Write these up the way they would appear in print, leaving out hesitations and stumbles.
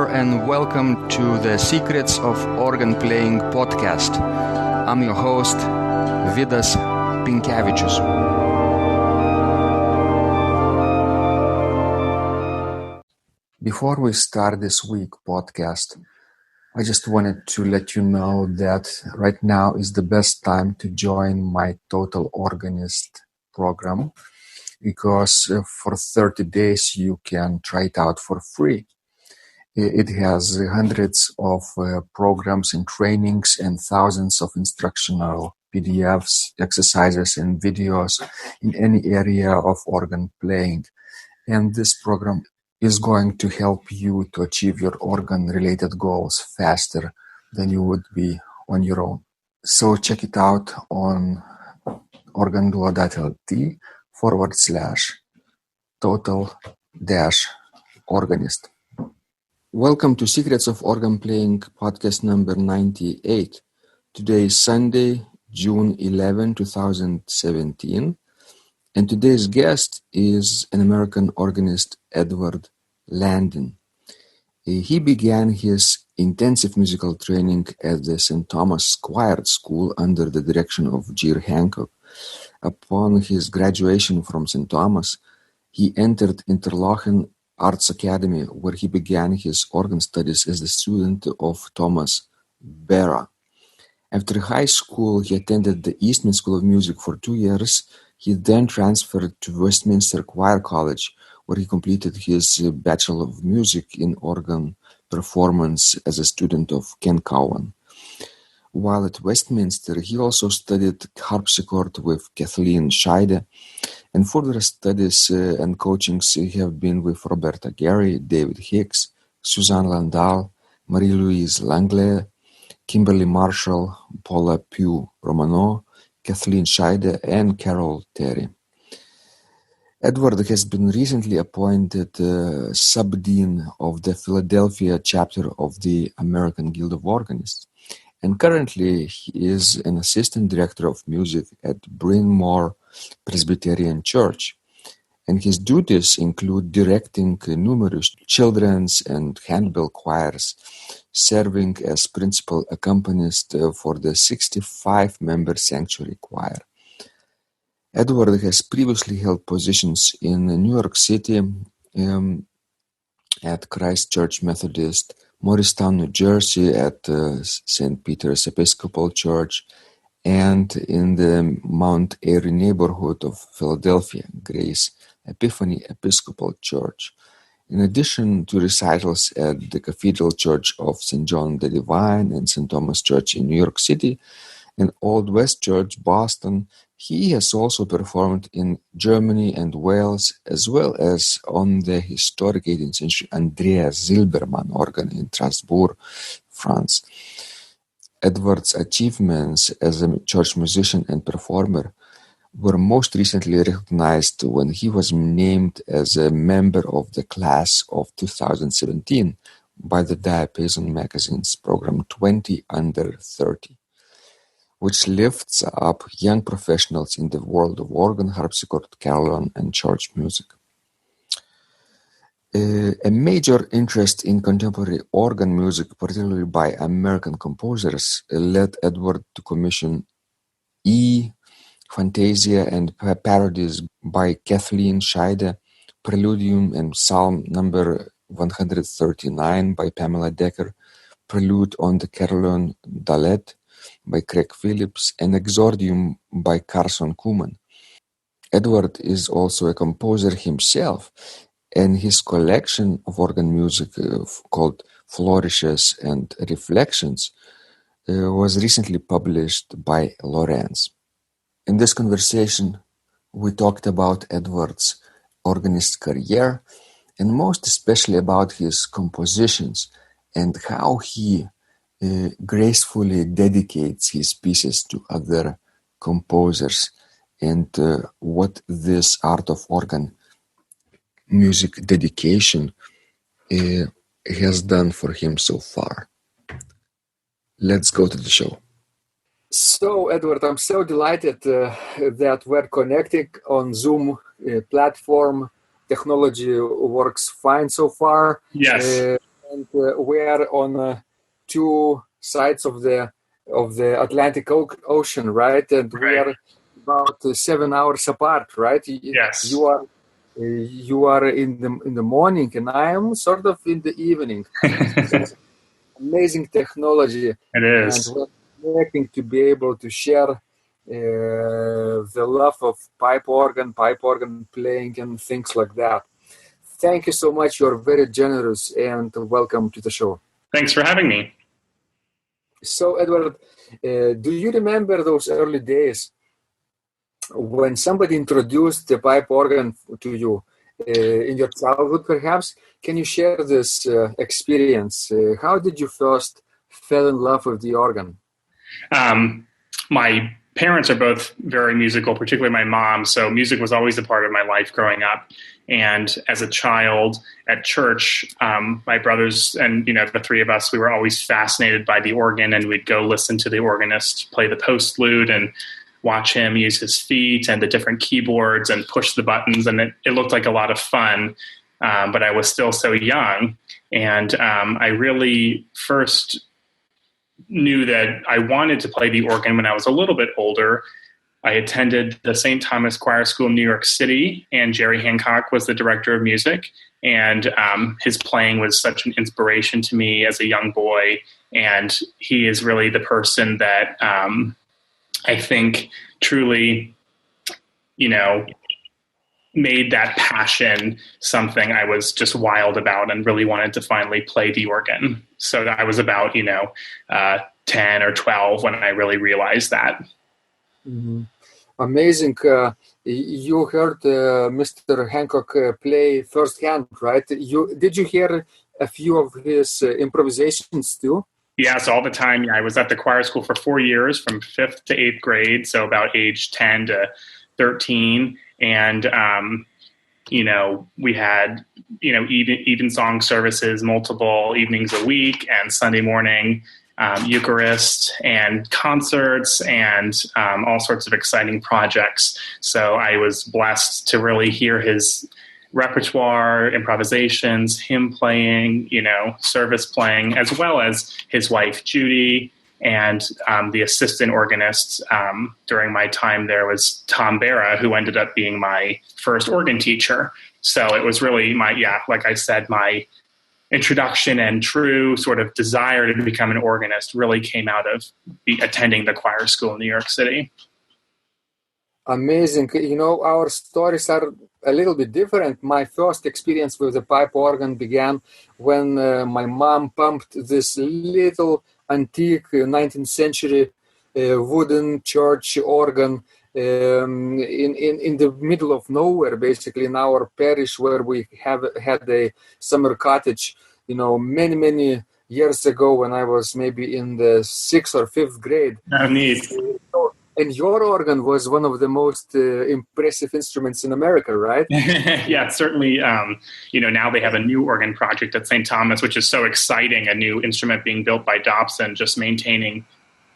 there, and welcome to the Secrets of Organ Playing podcast. I'm your host, Vidas Pinkevičius. Before we start this week's podcast, I just wanted to let you know that right now is the best time to join my Total Organist program, because for 30 days you can try it out for free. It has hundreds of programs and trainings and thousands of instructional PDFs, exercises and videos in any area of organ playing. And this program is going to help you to achieve your organ-related goals faster than you would be on your own. So check it out on organduo.lt/total-organist. Welcome to Secrets of Organ Playing podcast number 98. Today is Sunday, June 11, 2017. And today's guest is an American organist, Edward Landin. He began his intensive musical training at the St. Thomas Choir School under the direction of Gerre Hancock. Upon his graduation from St. Thomas, he entered Interlochen Arts Academy, where he began his organ studies as the student of Thomas Bara. After high school, he attended the Eastman School of Music for 2 years. He then transferred to Westminster Choir College, where he completed his Bachelor of Music in Organ Performance as a student of Ken Cowan. While at Westminster, he also studied harpsichord with Kathleen Scheide, and further studies and coachings have been with Roberta Gary, David Higgs, Suzanne Landale, Marie-Louise Langlais, Kimberly Marshall, Paula Pugh Romanaux, Kathleen Scheide, and Carole Terry. Edward has been recently appointed sub-dean of the Philadelphia chapter of the American Guild of Organists, and currently he is an assistant director of music at Bryn Mawr Presbyterian Church. And his duties include directing numerous children's and handbell choirs, serving as principal accompanist for the 65-member sanctuary choir. Edward has previously held positions in New York City at Christ Church Methodist, Morristown, New Jersey at St. Peter's Episcopal Church, and in the Mount Airy neighborhood of Philadelphia, Grace Epiphany Episcopal Church. In addition to recitals at the Cathedral Church of St. John the Divine and St. Thomas Church in New York City and Old West Church, Boston, he has also performed in Germany and Wales, as well as on the historic 18th century Andreas Zilberman organ in Strasbourg, France. Edward's achievements as a church musician and performer were most recently recognized when he was named as a member of the class of 2017 by the Diapason magazine's program 20 Under 30, which lifts up young professionals in the world of organ, harpsichord, carillon, and church music. A major interest in contemporary organ music, particularly by American composers, led Edward to commission Fantasia and parodies by Kathleen Scheide, Preludium and Psalm number 139 by Pamela Decker, Prelude on the Carillon Dalet by Craig Phillips, and Exordium by Carson Kuhlman. Edward is also a composer himself, and his collection of organ music called Flourishes and Reflections was recently published by Lawrence. In this conversation, we talked about Edward's organist career, and most especially about his compositions and how he gracefully dedicates his pieces to other composers, and what this art of organ music dedication has done for him so far. Let's go to the show. So, Edward, I'm so delighted that we're connecting on Zoom platform. Technology works fine so far. Yes. and we are on two sides of the Atlantic Ocean, right? And we are about 7 hours apart, right? Yes. You are in the morning, and I am sort of in the evening. Amazing technology. It is. And we're working to be able to share the love of pipe organ playing, and things like that. Thank you so much. You're very generous, and welcome to the show. Thanks for having me. So, Edward, do you remember those early days when somebody introduced the pipe organ to you in your childhood, perhaps? Can you share this experience? How did you first fall in love with the organ? My parents are both very musical, particularly my mom. So music was always a part of my life growing up. And as a child at church, my brothers and, the three of us, we were always fascinated by the organ, and we'd go listen to the organist play the postlude and watch him use his feet and the different keyboards and push the buttons. And it looked like a lot of fun, but I was still so young. And I really first knew that I wanted to play the organ when I was a little bit older. I attended the St. Thomas Choir School in New York City, and Gerre Hancock was the director of music. And his playing was such an inspiration to me as a young boy. And he is really the person that I think truly, made that passion something I was just wild about and really wanted to finally play the organ. So I was about, 10 or 12 when I really realized that. Mm-hmm. Amazing. You heard Mr. Hancock play firsthand, right? Did you hear a few of his improvisations too? Yes, all the time. Yeah, I was at the choir school for 4 years, from 5th to 8th grade, so about age 10 to 13. And, we had, even song services, multiple evenings a week, and Sunday morning Eucharist and concerts and all sorts of exciting projects. So I was blessed to really hear his repertoire, improvisations, him playing, service playing, as well as his wife, Judy, and the assistant organist during my time there was Tom Bara, who ended up being my first organ teacher. So it was really like I said, my introduction and true sort of desire to become an organist really came out of attending the choir school in New York City. Amazing. Our stories are a little bit different. My first experience with the pipe organ began when my mom pumped this little antique 19th century wooden church organ in the middle of nowhere, basically in our parish, where we had a summer cottage, many years ago when I was maybe in the 6th or 5th grade. Oh, neat. And your organ was one of the most impressive instruments in America, right? Yeah, certainly. Now they have a new organ project at St. Thomas, which is so exciting, a new instrument being built by Dobson, just maintaining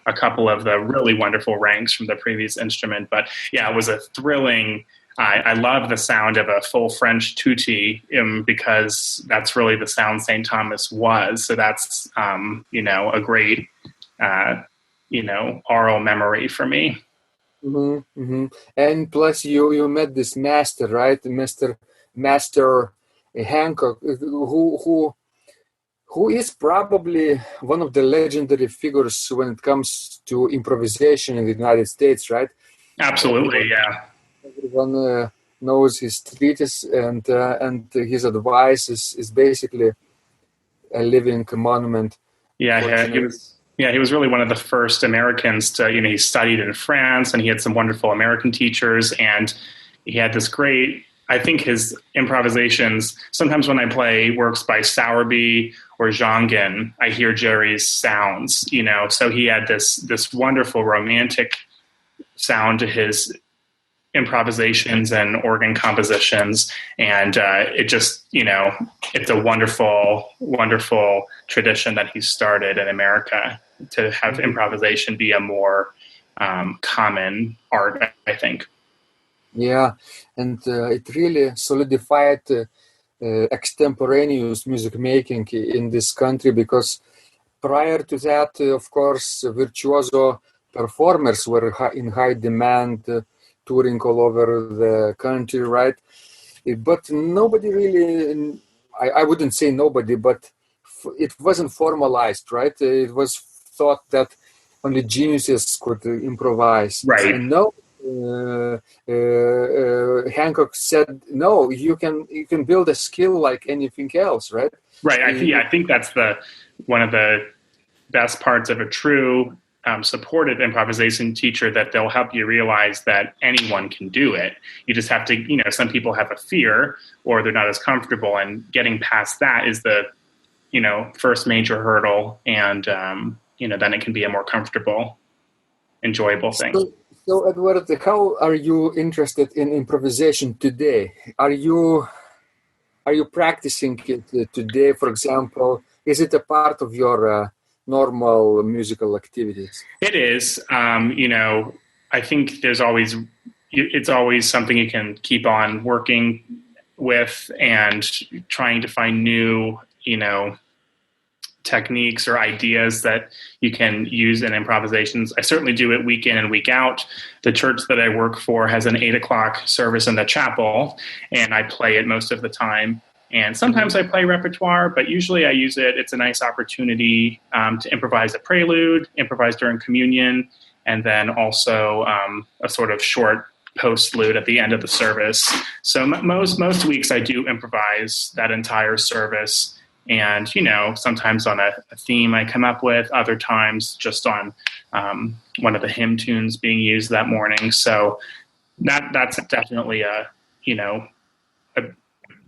a couple of the really wonderful ranks from the previous instrument. But yeah, it was a thrilling, I love the sound of a full French tutti because that's really the sound St. Thomas was. So that's, a great, oral memory for me. Mm-hmm, mm-hmm. And plus you met this master, right? Master Hancock, who is probably one of the legendary figures when it comes to improvisation in the United States, right? Absolutely, yeah. Everyone knows his treatise, and his advice is basically a living monument. Yeah, he was really one of the first Americans to, he studied in France, and he had some wonderful American teachers, and he had this great, I think his improvisations, sometimes when I play works by Sowerby or Jongen, I hear Gerry's sounds, so he had this wonderful romantic sound to his improvisations and organ compositions, and it just, it's a wonderful, wonderful tradition that he started in America to have improvisation be a more common art, I think. Yeah, and it really solidified extemporaneous music making in this country, because prior to that, of course, virtuoso performers were in high demand, touring all over the country, right? But nobody really, I wouldn't say nobody, but it wasn't formalized, right? It was thought that only geniuses could improvise. Right. And no, Hancock said, no, you can build a skill like anything else, right? Right. I think that's one of the best parts of a true supportive improvisation teacher, that they'll help you realize that anyone can do it. You just have to, some people have a fear or they're not as comfortable, and getting past that is the, first major hurdle. And, then it can be a more comfortable, enjoyable thing. So Edward, how are you interested in improvisation today? Are you practicing it today, for example? Is it a part of your normal musical activities? It is. I think it's always something you can keep on working with and trying to find new, techniques or ideas that you can use in improvisations. I certainly do it week in and week out. The church that I work for has an 8:00 service in the chapel, and I play it most of the time. And sometimes I play repertoire, but usually I use it. It's a nice opportunity to improvise a prelude, improvise during communion, and then also a sort of short postlude at the end of the service. So most weeks I do improvise that entire service. And, sometimes on a theme I come up with, other times just on one of the hymn tunes being used that morning. So that's definitely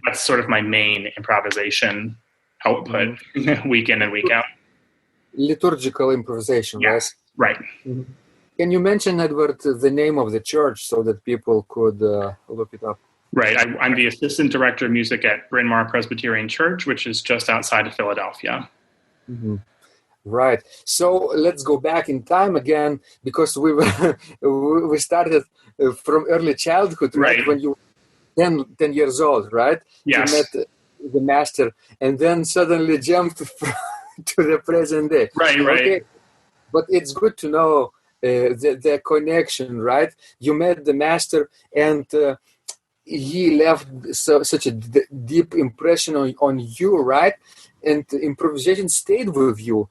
that's sort of my main improvisation output, week in and week out. Liturgical improvisation, yes, right? Mm-hmm. Can you mention, Edward, the name of the church so that people could look it up? Right. I'm the assistant director of music at Bryn Mawr Presbyterian Church, which is just outside of Philadelphia. Mm-hmm. Right. So let's go back in time again, because we started from early childhood, right? When you were 10 years old, right? Yes. You met the master, and then suddenly jumped to the present day. Right. Okay. But it's good to know the connection, right? You met the master, and he left such a deep impression on you, right? And improvisation stayed with you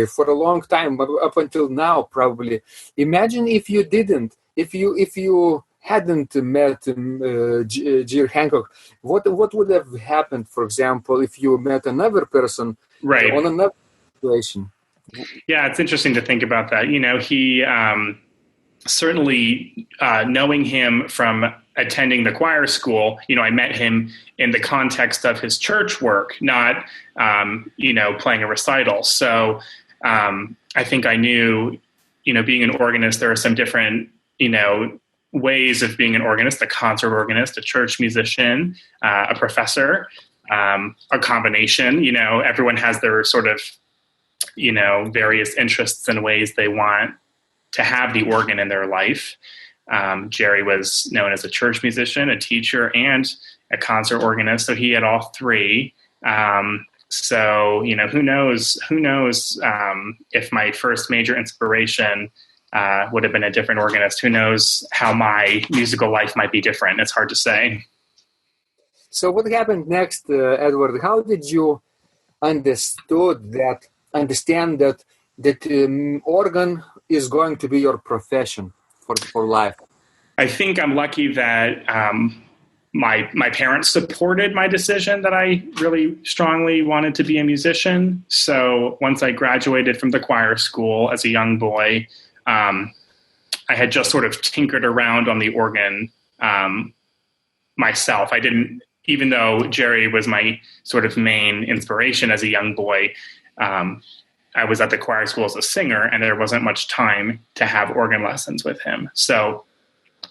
for a long time, but up until now, probably. Imagine if you didn't, if you hadn't met Gerre Hancock, what would have happened, for example, if you met another person on another situation? Yeah, it's interesting to think about that. He certainly, knowing him from attending the choir school, I met him in the context of his church work, not, playing a recital. So I think I knew, being an organist, there are some different, ways of being an organist: a concert organist, a church musician, a professor, a combination. Everyone has their sort of, various interests and ways they want to have the organ in their life. Gerre was known as a church musician, a teacher, and a concert organist. So he had all three. So, who knows if my first major inspiration would have been a different organist. Who knows how my musical life might be different. It's hard to say. So what happened next, Edward? How did you understand that organ is going to be your profession for life? I think I'm lucky that my parents supported my decision that I really strongly wanted to be a musician. So once I graduated from the choir school as a young boy, I had just sort of tinkered around on the organ myself. I didn't, even though Gerre was my sort of main inspiration as a young boy, I was at the choir school as a singer, and there wasn't much time to have organ lessons with him. So,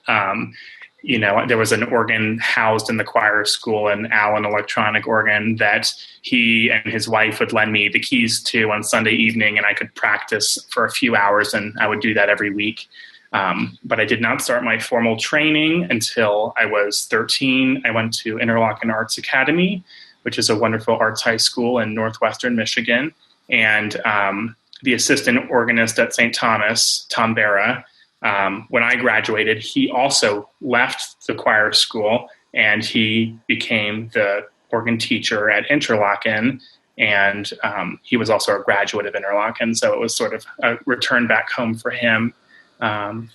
there was an organ housed in the choir school, an Allen electronic organ that he and his wife would lend me the keys to on Sunday evening, and I could practice for a few hours, and I would do that every week. But I did not start my formal training until I was 13. I went to Interlochen Arts Academy, which is a wonderful arts high school in northwestern Michigan. And the assistant organist at St. Thomas, Tom Bara, when I graduated, he also left the choir school and he became the organ teacher at Interlochen. And he was also a graduate of Interlochen, so it was sort of a return back home for him.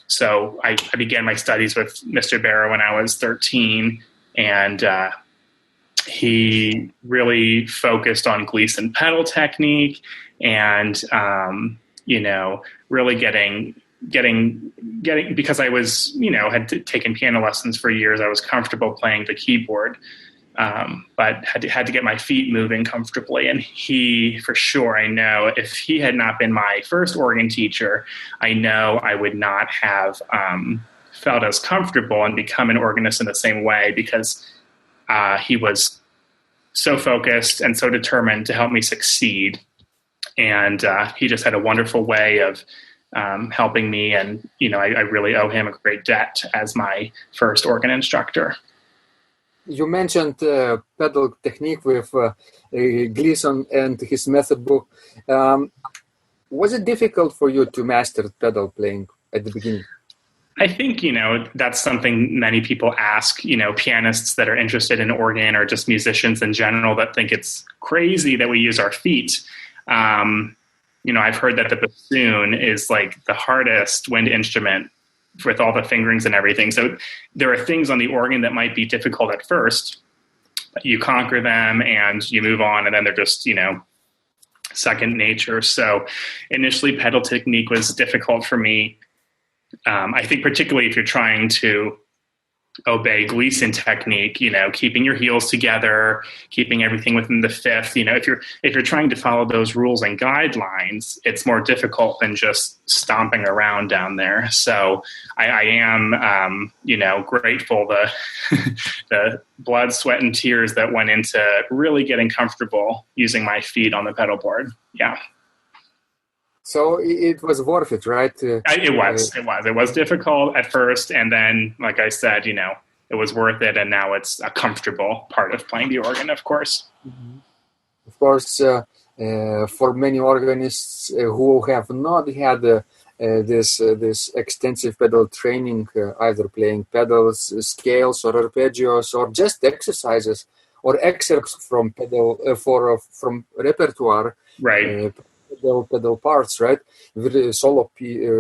So I began my studies with Mr. Bara when I was 13, and he really focused on Gleason pedal technique and, really getting, because I was, had taken piano lessons for years. I was comfortable playing the keyboard, but had to get my feet moving comfortably. And he, for sure, I know if he had not been my first organ teacher, I know I would not have felt as comfortable and become an organist in the same way, because he was so focused and so determined to help me succeed. And he just had a wonderful way of helping me. And, I really owe him a great debt as my first organ instructor. You mentioned pedal technique with Gleason and his method book. Was it difficult for you to master pedal playing at the beginning? I think, that's something many people ask, pianists that are interested in organ or just musicians in general that think it's crazy that we use our feet. I've heard that the bassoon is like the hardest wind instrument with all the fingerings and everything. So there are things on the organ that might be difficult at first, but you conquer them and you move on, and then they're just, second nature. So initially pedal technique was difficult for me. I think particularly if you're trying to obey Gleason technique, keeping your heels together, keeping everything within the fifth, if you're trying to follow those rules and guidelines, it's more difficult than just stomping around down there. So I am, grateful the blood, sweat, and tears that went into really getting comfortable using my feet on the pedal board. Yeah. So it was worth it, right? It was difficult at first. And then, like I said, it was worth it. And now it's a comfortable part of playing the organ, of course. Mm-hmm. Of course, for many organists who have not had this extensive pedal training, either playing pedals, scales, or arpeggios, or just exercises or excerpts from from repertoire, right? Pedal parts, right? Solo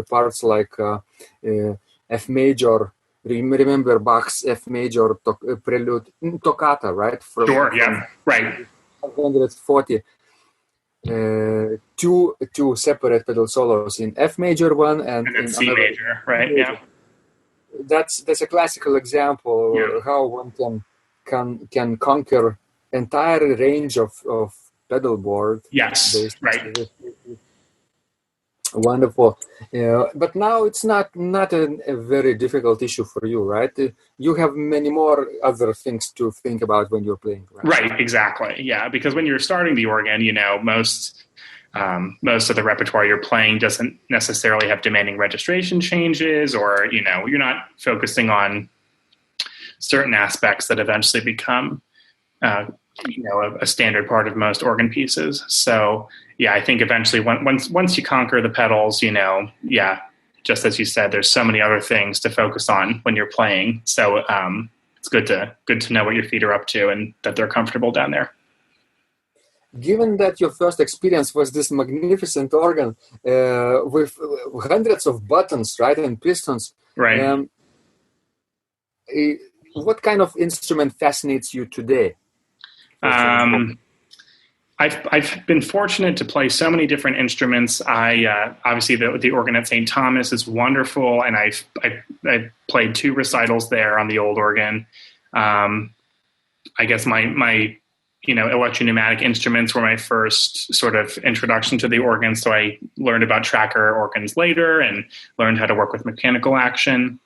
parts like F major. Remember Bach's F major prelude toccata, right? Sure, yeah, right. 140. Two separate pedal solos in F major one and in C major, right? Yeah. That's a classical example how one can conquer entire range of pedal board. Yes, right. Wonderful. But now it's not a very difficult issue for you, right? You have many more other things to think about when you're playing, right? Right, exactly. Yeah, because when you're starting the organ, most of the repertoire you're playing doesn't necessarily have demanding registration changes, or you're not focusing on certain aspects that eventually become a standard part of most organ pieces. So yeah, I think eventually once you conquer the pedals, just as you said, there's so many other things to focus on when you're playing. So it's good to know what your feet are up to and that they're comfortable down there. Given that your first experience was this magnificent organ with hundreds of buttons, right, and pistons, right? What kind of instrument fascinates you today? I've been fortunate to play so many different instruments. I obviously the organ at St. Thomas is wonderful, and I played 2 recitals there on the old organ. I guess my electropneumatic instruments were my first sort of introduction to the organ. So I learned about tracker organs later and learned how to work with mechanical action.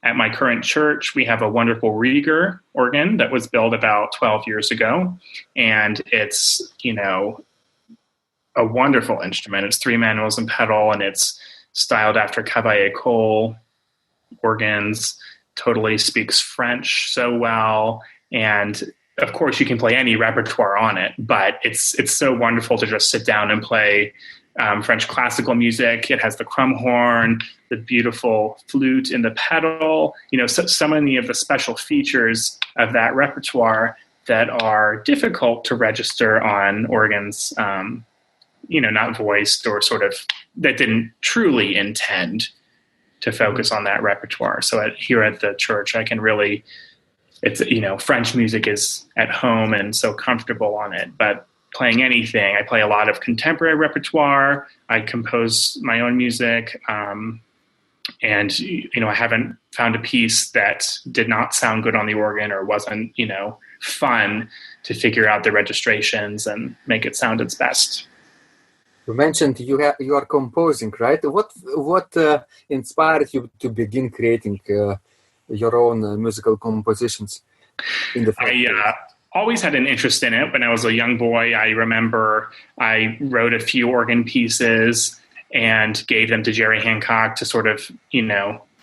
At my current church, we have a wonderful Rieger organ that was built about 12 years ago. And it's, a wonderful instrument. It's 3 manuals and pedal, and it's styled after Cavaillé Coll. organs, totally speaks French so well. And of course you can play any repertoire on it, but it's so wonderful to just sit down and play French classical music. It has the crumhorn, the beautiful flute in the pedal, so many of the special features of that repertoire that are difficult to register on organs, not voiced or sort of that didn't truly intend to focus on that repertoire. So here at the church, I can really, French music is at home and so comfortable on it, but playing anything, I play a lot of contemporary repertoire. I compose my own music. And, I haven't found a piece that did not sound good on the organ or wasn't, fun to figure out the registrations and make it sound its best. You mentioned you are composing, right? What inspired you to begin creating your own musical compositions in the first place? Always had an interest in it. When I was a young boy, I remember I wrote a few organ pieces and gave them to Gerre Hancock to sort of,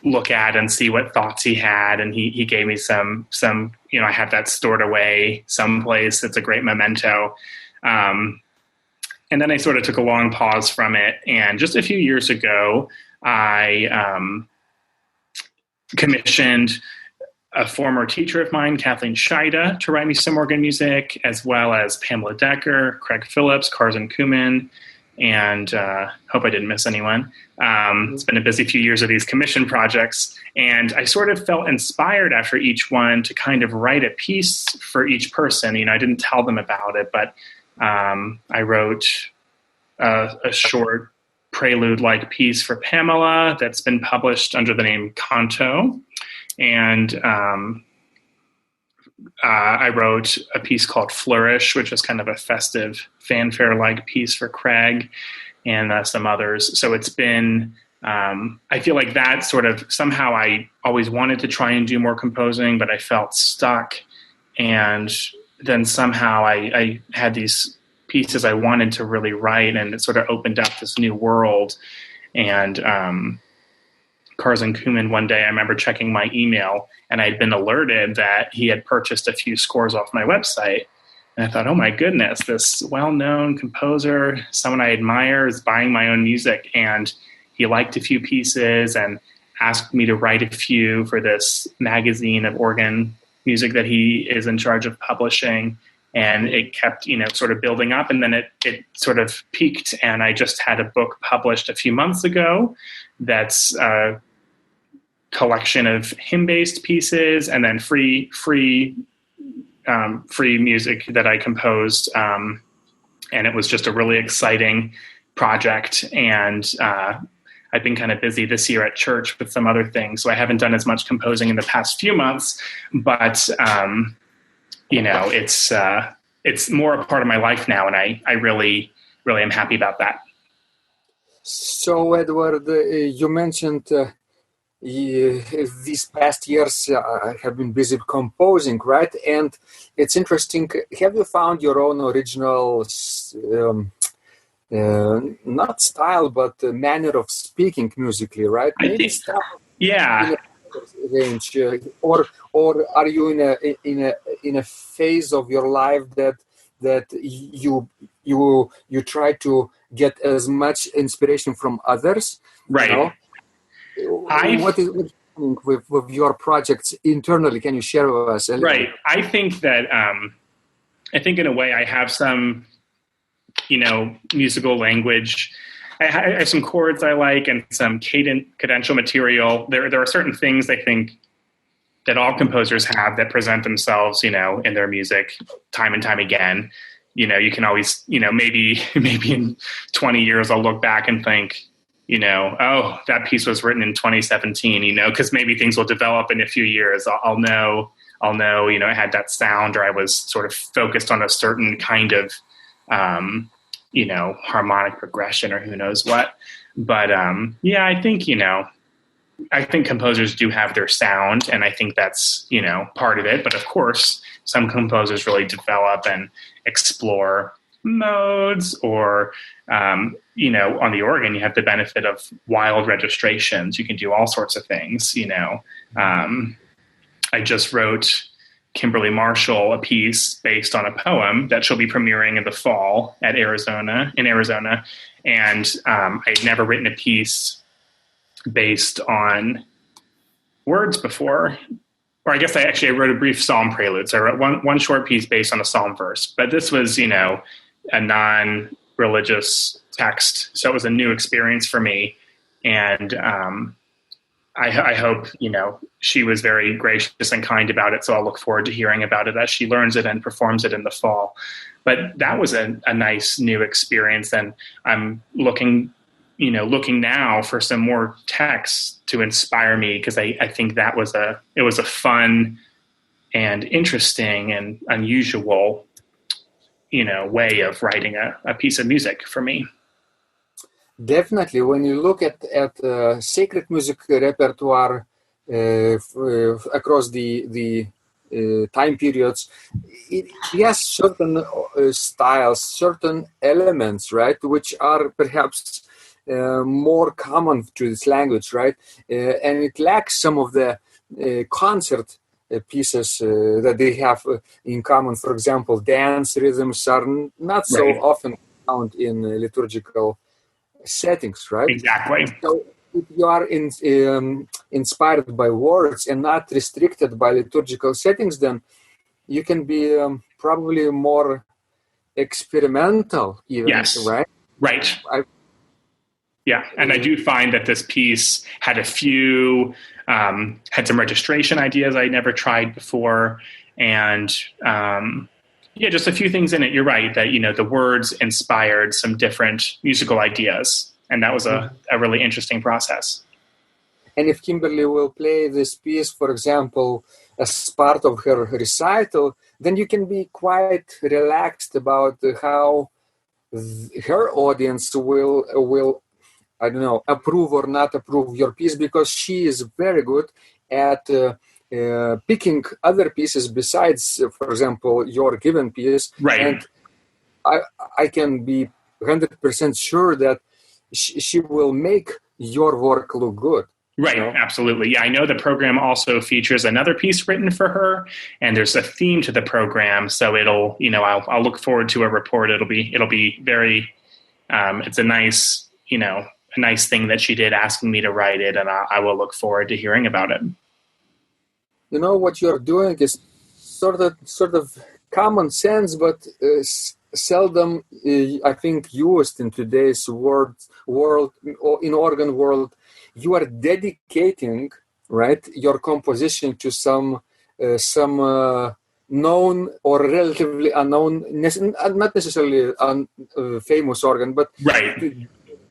look at and see what thoughts he had. And he gave me some, I have that stored away someplace. It's a great memento. And then I sort of took a long pause from it. And just a few years ago, I commissioned a former teacher of mine, Kathleen Scheide, to write me some organ music, as well as Pamela Decker, Craig Phillips, Carson Kuman, and hope I didn't miss anyone. It's been a busy few years of these commission projects, and I sort of felt inspired after each one to kind of write a piece for each person. I didn't tell them about it, but I wrote a short prelude-like piece for Pamela that's been published under the name Canto. And I wrote a piece called Flourish, which is kind of a festive fanfare-like piece for Craig and some others. So it's been, I feel like that sort of, somehow I always wanted to try and do more composing, but I felt stuck. And then somehow I had these pieces I wanted to really write, and it sort of opened up this new world. And Carson Kuman, one day I remember checking my email, and I'd been alerted that he had purchased a few scores off my website. And I thought, oh my goodness, this well-known composer, someone I admire, is buying my own music. And he liked a few pieces and asked me to write a few for this magazine of organ music that he is in charge of publishing. And it kept, sort of building up, and then it sort of peaked. And I just had a book published a few months ago that's a collection of hymn-based pieces, and then free music that I composed. And it was just a really exciting project. And I've been kind of busy this year at church with some other things, so I haven't done as much composing in the past few months. But it's more a part of my life now, and I really, really am happy about that. So, Edward, you mentioned these past years have been busy composing, right? And it's interesting. Have you found your own original, not style, but manner of speaking musically, right? Maybe style. Yeah. Range, or are you in a phase of your life that you try to get as much inspiration from others, right? What is with your projects internally? Can you share with us? Right. I think that I think in a way I have some musical language. I have some chords I like and some cadential material. There are certain things I think that all composers have that present themselves, in their music time and time again. You can always, maybe in 20 years I'll look back and think, oh, that piece was written in 2017, because maybe things will develop in a few years. I'll know, it had that sound, or I was sort of focused on a certain kind of, harmonic progression, or who knows what. But I think composers do have their sound, and I think that's, part of it. But of course, some composers really develop and explore, modes, or, on the organ, you have the benefit of wild registrations. You can do all sorts of things, I just wrote Kimberly Marshall a piece based on a poem that she'll be premiering in the fall in Arizona. And I'd never written a piece based on words before. Or I guess I wrote a brief psalm prelude. So I wrote one short piece based on a psalm verse. But this was, a non-religious text. So it was a new experience for me. And I hope, she was very gracious and kind about it. So I'll look forward to hearing about it as she learns it and performs it in the fall. But that was a nice new experience. And I'm looking now for some more texts to inspire me, because I think it was a fun and interesting and unusual, way of writing a piece of music for me. Definitely, when you look at sacred music repertoire across the time periods, it has certain styles, certain elements, right, which are perhaps more common to this language, right, and it lacks some of the concert pieces that they have in common. For example, dance rhythms are not so often found in liturgical settings, right? Exactly. So if you are inspired by words and not restricted by liturgical settings, then you can be probably more experimental even, yes. Right? Right. Yeah, and I do find that this piece had had some registration ideas I never tried before, and just a few things in it. You're right that, the words inspired some different musical ideas, and that was a really interesting process. And if Kimberly will play this piece, for example, as part of her recital, then you can be quite relaxed about how her audience will I don't know, approve or not approve your piece, because she is very good at picking other pieces besides, for example, your given piece. Right. And I can be 100% sure that she will make your work look good. Right, absolutely. Yeah, I know the program also features another piece written for her, and there's a theme to the program. So it'll, I'll look forward to a report. It'll be very, it's a nice, a nice thing that she did, asking me to write it, and I will look forward to hearing about it. What you're doing is sort of common sense, but seldom, I think, used in today's world or in organ world. You are dedicating, right, your composition to some known or relatively unknown, not necessarily famous organ, but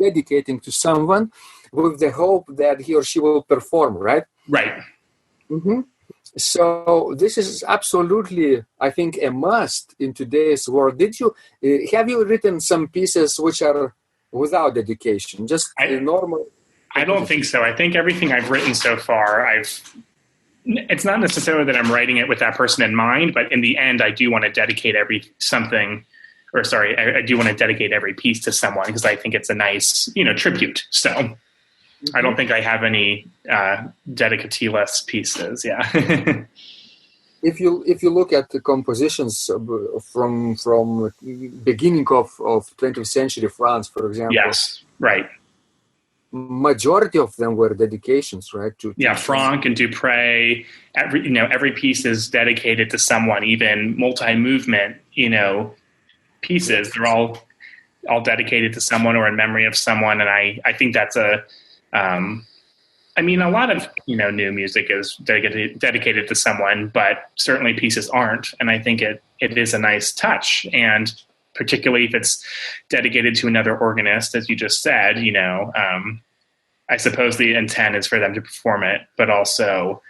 dedicating to someone with the hope that he or she will perform, right? Right. Mm-hmm. So this is absolutely, I think, a must in today's world. Have you written some pieces which are without dedication, just normal? I don't think so. I think everything I've written so far, it's not necessarily that I'm writing it with that person in mind, but in the end, I do want to dedicate I do want to dedicate every piece to someone, because I think it's a nice, tribute. So I don't think I have any dedicatee-less pieces. Yeah. If you look at the compositions from beginning of 20th century France, for example. Yes. Right. Majority of them were dedications, right? Franck and Dupré. Every piece is dedicated to someone. Even multi-movement, pieces. They're all dedicated to someone or in memory of someone, and I think that's a lot of new music is dedicated to someone, but certainly pieces aren't, and I think it is a nice touch, and particularly if it's dedicated to another organist, as you just said. I suppose the intent is for them to perform it, but also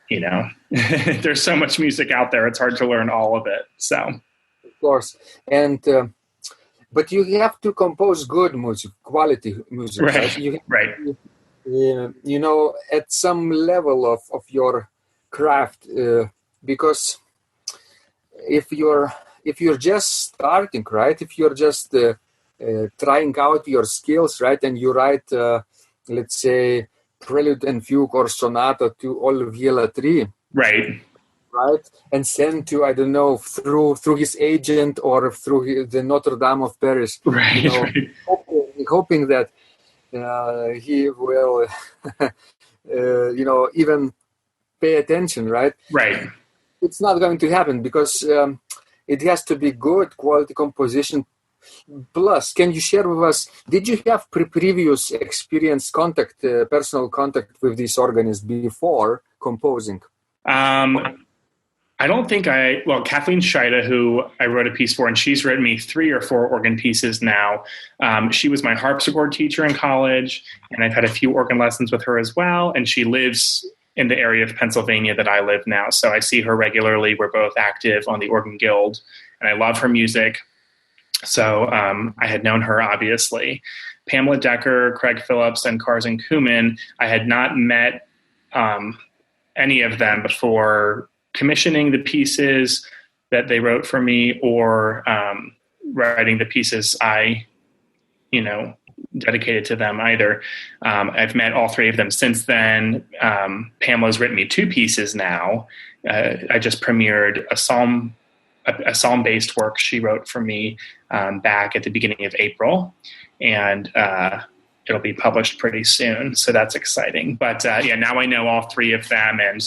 there's so much music out there, it's hard to learn all of it. So, of course, and but you have to compose good music, quality music, right? At some level of your craft, because if if you're just starting, right? If you're just trying out your skills, right? And you write, let's say, Prelude and Fugue or Sonata to All Viola 3. Right. Right, and send to, I don't know, through his agent or through the Notre Dame of Paris, Right, right. hoping that he will, even pay attention, right? Right. It's not going to happen because it has to be good quality composition. Plus, can you share with us, did you have previous experience, personal contact with this organist before composing? I don't think Kathleen Scheide, who I wrote a piece for, and she's written me 3 or 4 organ pieces now. She was my harpsichord teacher in college, and I've had a few organ lessons with her as well. And she lives in the area of Pennsylvania that I live now. So I see her regularly. We're both active on the Organ Guild, and I love her music. So I had known her, obviously. Pamela Decker, Craig Phillips, and Karzan Kumin, I had not met any of them before commissioning the pieces that they wrote for me or writing the pieces I, dedicated to them either. I've met all 3 of them since then. Pamela's written me 2 pieces now. I just premiered a psalm-based work she wrote for me back at the beginning of April, and it'll be published pretty soon, so that's exciting. But now I know all 3 of them, and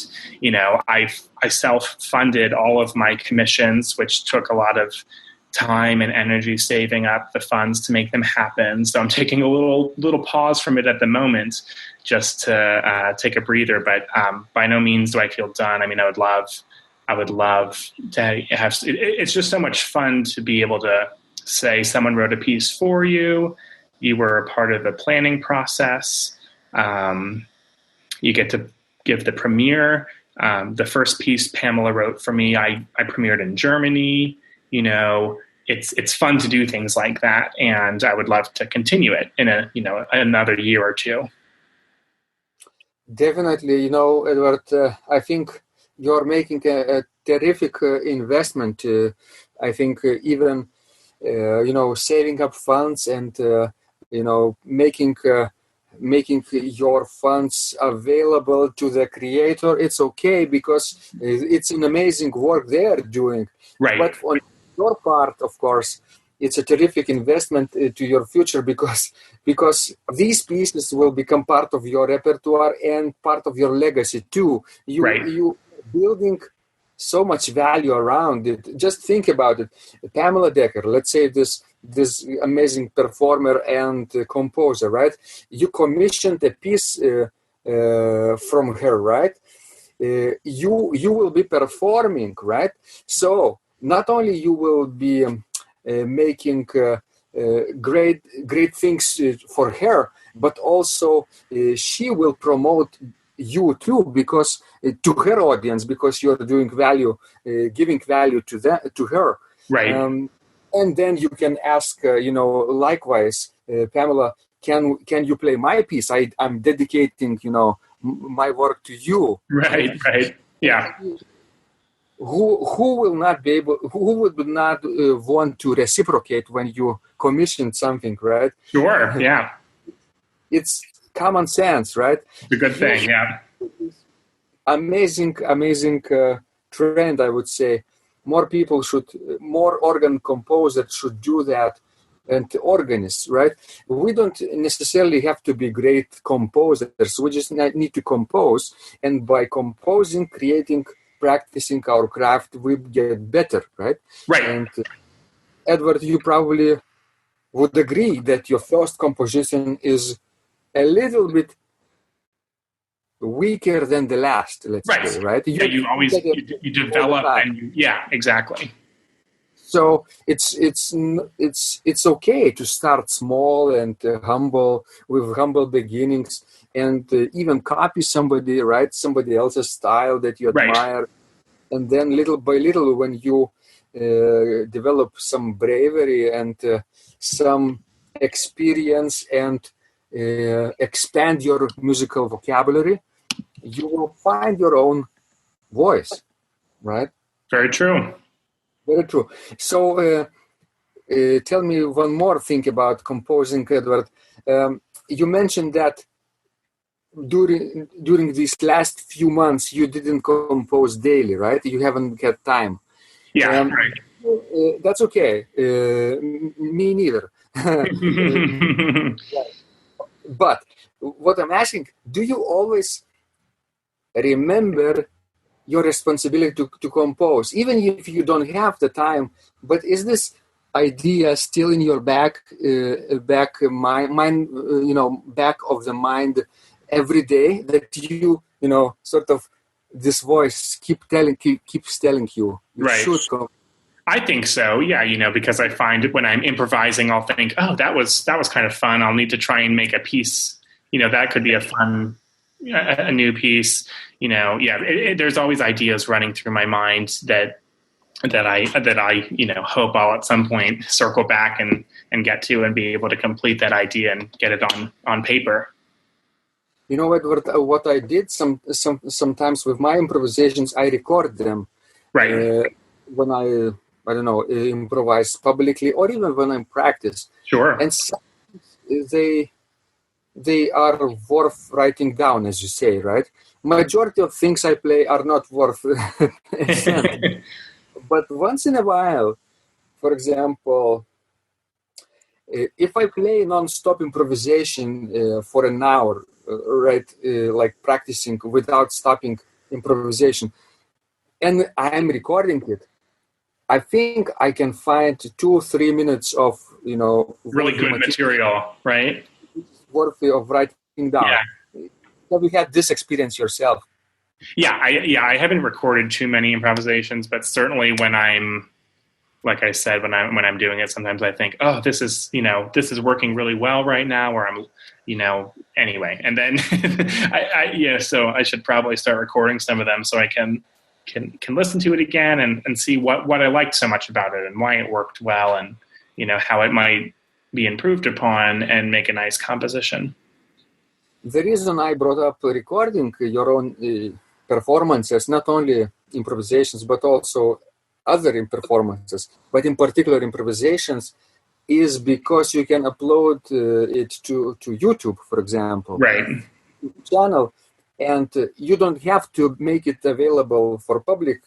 I self-funded all of my commissions, which took a lot of time and energy saving up the funds to make them happen. So I'm taking a little pause from it at the moment, just to take a breather. But by no means do I feel done. I mean, I would love to have. It's just so much fun to be able to say someone wrote a piece for you. You were a part of the planning process. You get to give the premiere. The first piece Pamela wrote for me, I premiered in Germany. It's fun to do things like that, and I would love to continue it in another year or 2. Definitely, Edward. I think you're making a terrific investment. I think even saving up funds and making your funds available to the creator. It's okay because it's an amazing work they're doing. Right. But on your part, of course, it's a terrific investment to your future because these pieces will become part of your repertoire and part of your legacy too. You building so much value around it. Just think about it. Pamela Decker, let's say this amazing performer and composer, right? You commissioned a piece from her, right? You will be performing, right? So not only you will be making great things for her, but also she will promote you too, because to her audience, because you're doing value, giving value to her, right? And then you can ask, likewise, Pamela, can you play my piece? I'm dedicating, my work to you. Right. Yeah. Who will not be able? Who would not want to reciprocate when you commission something, right? Sure. Yeah. It's common sense, right? It's a good thing. Yeah. Amazing trend, I would say. More organ composers should do that, and organists, right? We don't necessarily have to be great composers. We just need to compose, and by composing, practicing our craft, we get better, right? Right. And Edward, you probably would agree that your first composition is a little bit weaker than the last, let's say, right? You always you develop and exactly. So it's okay to start small and humble, with humble beginnings, and even copy somebody else's style that you admire, and then little by little, when you develop some bravery and some experience and expand your musical vocabulary, you will find your own voice, right? Very true. Very true. So tell me one more thing about composing, Edward. You mentioned that during these last few months, you didn't compose daily, right? You haven't had time. Yeah, right. That's okay. Me neither. But what I'm asking, do you always remember your responsibility to compose, even if you don't have the time? But is this idea still in your back of the mind every day, that sort of this voice keeps telling you Right. should compose? I think so. Yeah, because I find when I'm improvising, I'll think, oh, that was kind of fun. I'll need to try and make a piece. That could be a new piece. There's always ideas running through my mind that I hope I'll at some point circle back and get to and be able to complete that idea and get it on paper. You know what I did sometimes with my improvisations, I record them. Right. When I don't know, improvise publicly, or even when I practice. Sure. And they are worth writing down, as you say, right? Majority of things I play are not worth sending. But once in a while, for example, if I play non-stop improvisation for an hour, like practicing without stopping improvisation, and I'm recording it, I think I can find 2-3 minutes of really good material, right? Worthy of writing down. Yeah. Have you had this experience yourself? Yeah, I haven't recorded too many improvisations, but certainly when I'm, like I said, when I'm doing it, sometimes I think, oh, this is working really well right now, or I'm, anyway, and then so I should probably start recording some of them so I can listen to it again and see what I liked so much about it and why it worked well, and how it might be improved upon and make a nice composition. The reason I brought up recording your own performances, not only improvisations but also other performances, but in particular improvisations, is because you can upload it to YouTube, for example, right? Channel. And you don't have to make it available for public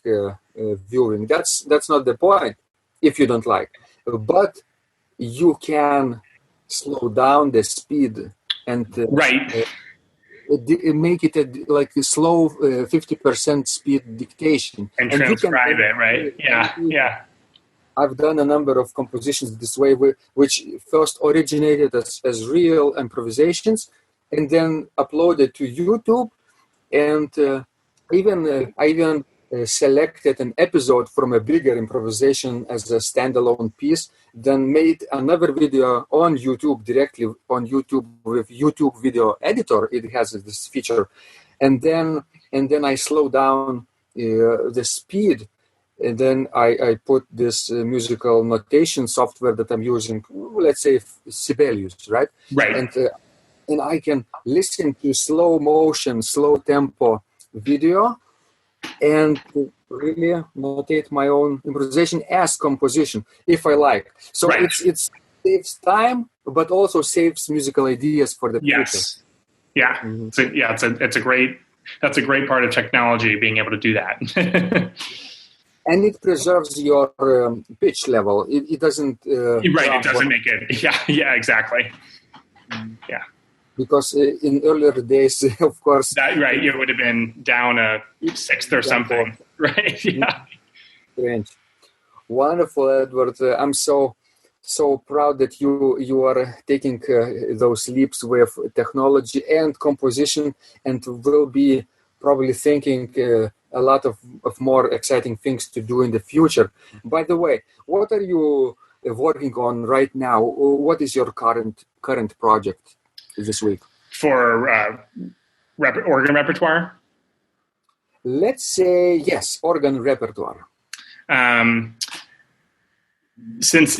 viewing. That's not the point, if you don't like. But you can slow down the speed and make it like a slow 50% speed dictation. And transcribe it, right? Yeah. I've done a number of compositions this way, which first originated as real improvisations and then uploaded to YouTube. And I even selected an episode from a bigger improvisation as a standalone piece, then made another video on YouTube, directly on YouTube with YouTube Video Editor. It has this feature. And then I slow down the speed. And then I put this musical notation software that I'm using, let's say Sibelius, right? Right. And I can listen to slow motion, slow tempo video and really notate my own improvisation as composition, if I like. So it saves time, but also saves musical ideas for the future. Yeah. Mm-hmm. That's a great part of technology, being able to do that. And it preserves your pitch level. It doesn't... it doesn't make it... Yeah, exactly. Yeah. Because in earlier days, of course... it would have been down a sixth or something. Right, yeah. Strange. Wonderful, Edward. I'm so proud that you are taking those leaps with technology and composition, and will be probably thinking a lot of more exciting things to do in the future. By the way, what are you working on right now? What is your current project this week? For organ repertoire? Let's say, yes, organ repertoire. Since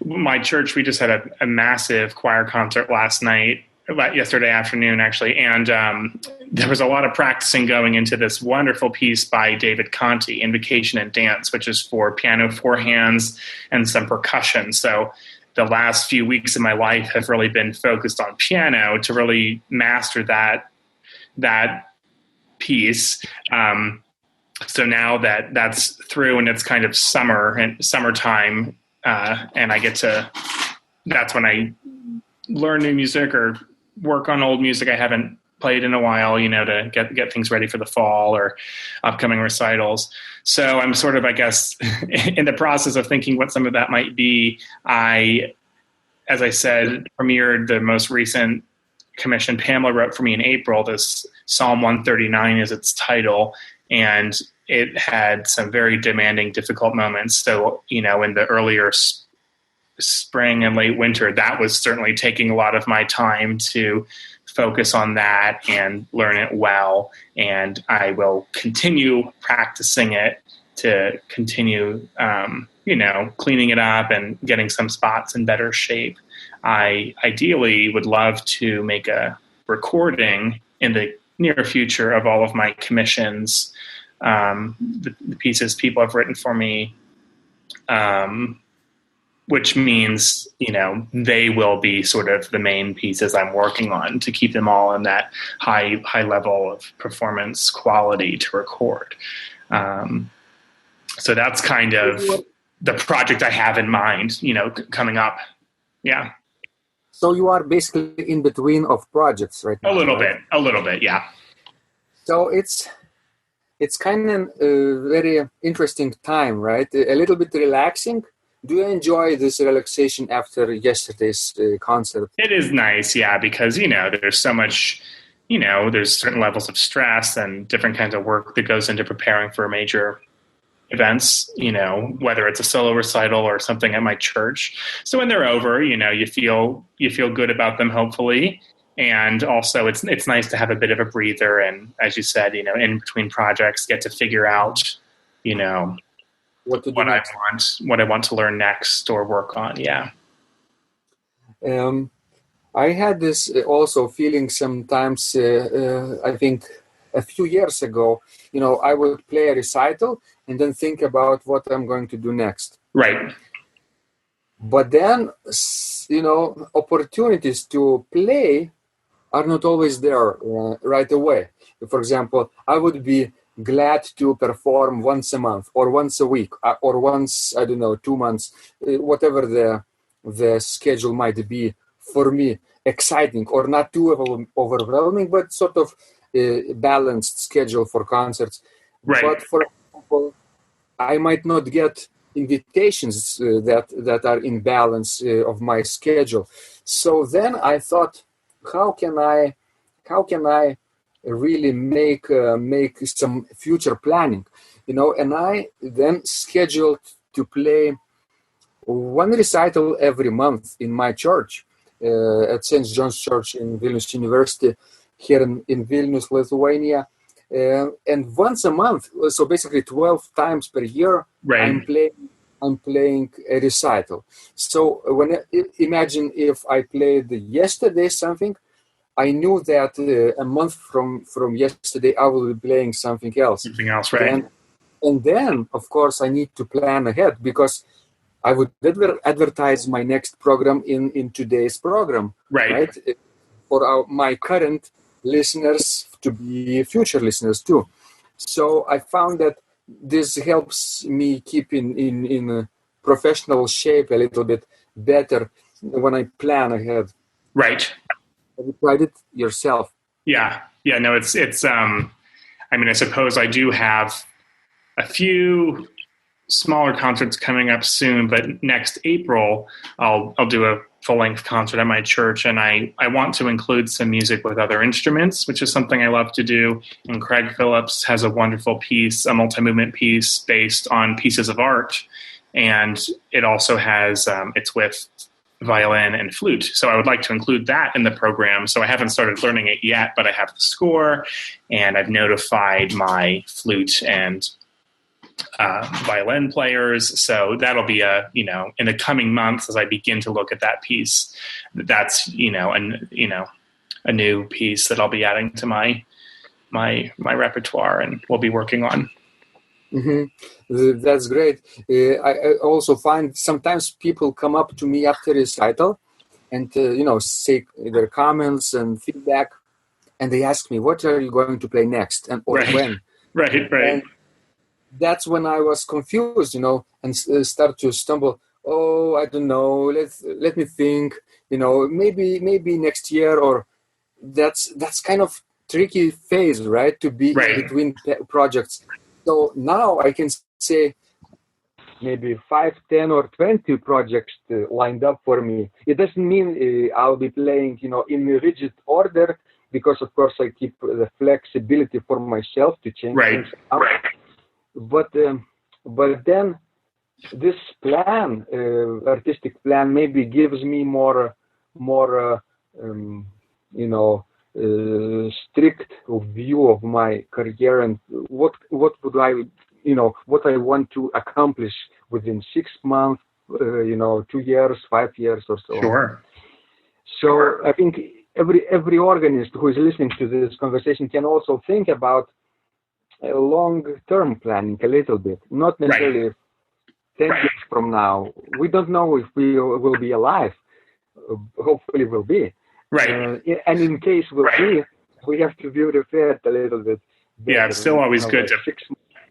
my church, we just had a massive choir concert last night, yesterday afternoon, actually. And there was a lot of practicing going into this wonderful piece by David Conti, Invocation and Dance, which is for piano, four hands, and some percussion. So the last few weeks of my life have really been focused on piano to really master that piece. So now that that's through and it's kind of summertime, and I get to, that's when I learn new music or work on old music I haven't played in a while, to get things ready for the fall or upcoming recitals. So I'm sort of, I guess, in the process of thinking what some of that might be. As I said, premiered the most recent commission Pamela wrote for me in April. This Psalm 139 is its title, and it had some very demanding, difficult moments. So, in the earlier spring and late winter, that was certainly taking a lot of my time to focus on that and learn it well. And I will continue practicing it to continue, cleaning it up and getting some spots in better shape. I ideally would love to make a recording in the near future of all of my commissions, the pieces people have written for me, which means, they will be sort of the main pieces I'm working on to keep them all in that high level of performance quality to record. So that's kind of the project I have in mind, coming up. Yeah. So you are basically in between of projects right now. A little bit. Yeah. So it's kind of a very interesting time, right? A little bit relaxing. Do you enjoy this relaxation after yesterday's concert? It is nice, yeah, because, there's so much, there's certain levels of stress and different kinds of work that goes into preparing for major events, whether it's a solo recital or something at my church. So when they're over, you feel good about them, hopefully. And also it's nice to have a bit of a breather. And as you said, in between projects, get to figure out, what I want to learn next or work on. Yeah. I had this also feeling sometimes, I think a few years ago, I would play a recital and then think about what I'm going to do next. Right. But then, opportunities to play are not always there right away. For example, I would be glad to perform once a month or once a week or once, 2 months, whatever the schedule might be for me, exciting or not too overwhelming, but sort of a balanced schedule for concerts. Right. But for example, I might not get invitations that are in balance of my schedule. So then I thought, how can I really make some future planning, and I then scheduled to play one recital every month in my church at St. John's Church in Vilnius University here in Vilnius, Lithuania. And once a month, so basically 12 times per year, right. I'm playing a recital. So imagine if I played yesterday something, I knew that a month from yesterday I will be playing something else. Something else, right? And then, of course, I need to plan ahead because I would advertise my next program in today's program, right? For my current listeners to be future listeners too. So I found that this helps me keep in a professional shape a little bit better when I plan ahead. Right. Have you tried it yourself? Yeah. No, it's. I suppose I do have a few smaller concerts coming up soon, but next April I'll do a full-length concert at my church, and I want to include some music with other instruments, which is something I love to do. And Craig Phillips has a wonderful piece, a multi-movement piece based on pieces of art, and it also has it's with violin and flute. So I would like to include that in the program. So I haven't started learning it yet, but I have the score, and I've notified my flute and violin players. So that'll be in the coming months as I begin to look at that piece. That's a new piece that I'll be adding to my repertoire and we'll be working on. That's great. I also find sometimes people come up to me after recital and say their comments and feedback, and they ask me, "What are you going to play next?" and or when? Right. And that's when I was confused, and start to stumble. Oh, I don't know. Let me think. Maybe next year, or that's kind of tricky phase, right? To be between projects. So now I can say maybe 5, 10, or 20 projects lined up for me. It doesn't mean I'll be playing, in a rigid order, because of course I keep the flexibility for myself to change things up. But then this plan, artistic plan, maybe gives me more strict view of my career and what would I what I want to accomplish within 6 months, 2 years, 5 years or so. Sure. So I think every organist who is listening to this conversation can also think about long-term planning a little bit, not necessarily 10 years from now. We don't know if we will be alive. Hopefully we'll be. And in case we'll be, we have to be prepared a little bit. Yeah, it's still always good to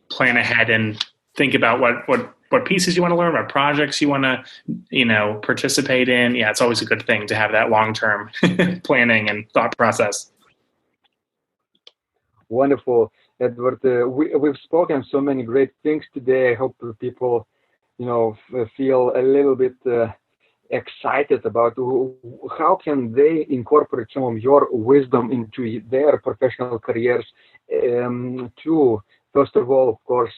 plan ahead and think about what pieces you want to learn, what projects you want to, participate in. Yeah, it's always a good thing to have that long-term planning and thought process. Wonderful, Edward. We've spoken so many great things today. I hope people, feel a little bit excited about how can they incorporate some of your wisdom into their professional careers to, first of all, of course,